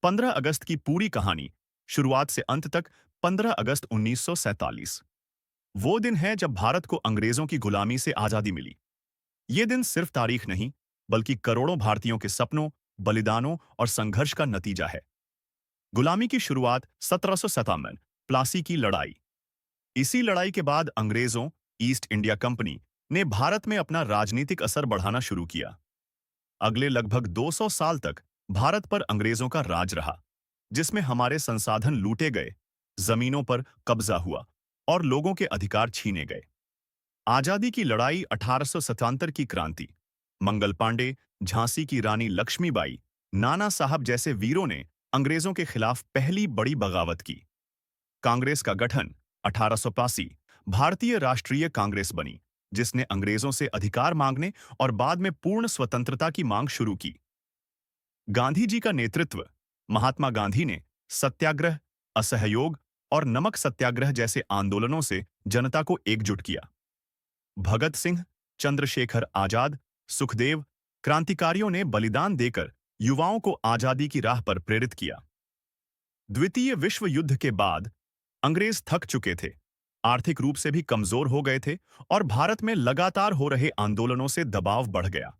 15 अगस्त की पूरी कहानी, शुरुआत से अंत तक। 15 अगस्त 1947 वो दिन है जब भारत को अंग्रेजों की गुलामी से आजादी मिली। ये दिन सिर्फ तारीख नहीं, बल्कि करोड़ों भारतीयों के सपनों, बलिदानों और संघर्ष का नतीजा है। गुलामी की शुरुआत 1757, प्लासी की लड़ाई। इसी लड़ाई के बाद अंग्रेजों, ईस्ट इंडिया कंपनी ने भारत में अपना राजनीतिक असर बढ़ाना शुरू किया। अगले लगभग 200 साल तक भारत पर अंग्रेजों का राज रहा, जिसमें हमारे संसाधन लूटे गए, जमीनों पर कब्जा हुआ और लोगों के अधिकार छीने गए। आजादी की लड़ाई, 1877 की क्रांति, मंगल पांडे, झांसी की रानी लक्ष्मीबाई, नाना साहब जैसे वीरों ने अंग्रेजों के खिलाफ पहली बड़ी बगावत की। कांग्रेस का गठन, 1885, भारतीय राष्ट्रीय कांग्रेस बनी, जिसने अंग्रेजों से अधिकार मांगने और बाद में पूर्ण स्वतंत्रता की मांग शुरू की। गांधी जी का नेतृत्व, महात्मा गांधी ने सत्याग्रह, असहयोग और नमक सत्याग्रह जैसे आंदोलनों से जनता को एकजुट किया। भगत सिंह, चंद्रशेखर आजाद, सुखदेव, क्रांतिकारियों ने बलिदान देकर युवाओं को आजादी की राह पर प्रेरित किया। द्वितीय विश्व युद्ध के बाद अंग्रेज थक चुके थे, आर्थिक रूप से भी कमजोर हो गए थे और भारत में लगातार हो रहे आंदोलनों से दबाव बढ़ गया।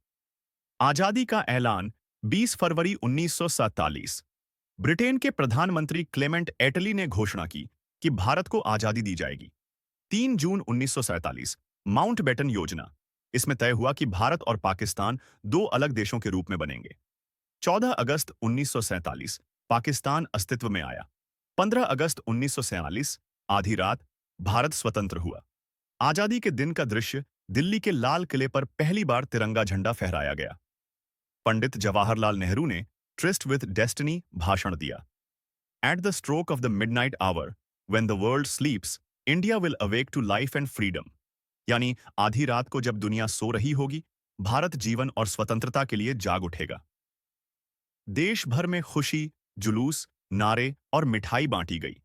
आजादी का ऐलान, 20 फरवरी 1947, ब्रिटेन के प्रधानमंत्री क्लेमेंट एटली ने घोषणा की कि भारत को आजादी दी जाएगी। 3 जून 1947, माउंटबेटन योजना। इसमें तय हुआ कि भारत और पाकिस्तान दो अलग देशों के रूप में बनेंगे। 14 अगस्त 1947, पाकिस्तान अस्तित्व में आया। 15 अगस्त 1947, आधी रात, भारत स्वतंत्र हुआ। आजादी के दिन का दृश्य, दिल्ली के लाल किले पर पहली बार तिरंगा झंडा फहराया गया। पंडित जवाहरलाल नेहरू ने ट्रिस्ट विद डेस्टिनी भाषण दिया। At the stroke of the midnight hour, when the world sleeps, India will awake to life and freedom. यानी आधी रात को जब दुनिया सो रही होगी, भारत जीवन और स्वतंत्रता के लिए जाग उठेगा। देश भर में खुशी, जुलूस, नारे और मिठाई बांटी गई,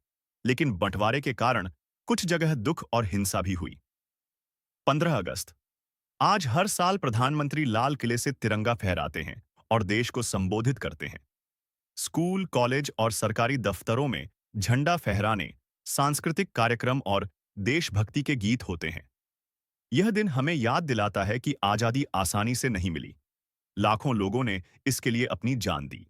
लेकिन बंटवारे के कारण कुछ जगह दुख और हिंसा भी हुई। 15 अगस्त, आज हर साल प्रधानमंत्री लाल किले से तिरंगा फहराते हैं और देश को संबोधित करते हैं। स्कूल, कॉलेज और सरकारी दफ्तरों में झंडा फहराने, सांस्कृतिक कार्यक्रम और देशभक्ति के गीत होते हैं। यह दिन हमें याद दिलाता है कि आजादी आसानी से नहीं मिली। लाखों लोगों ने इसके लिए अपनी जान दी।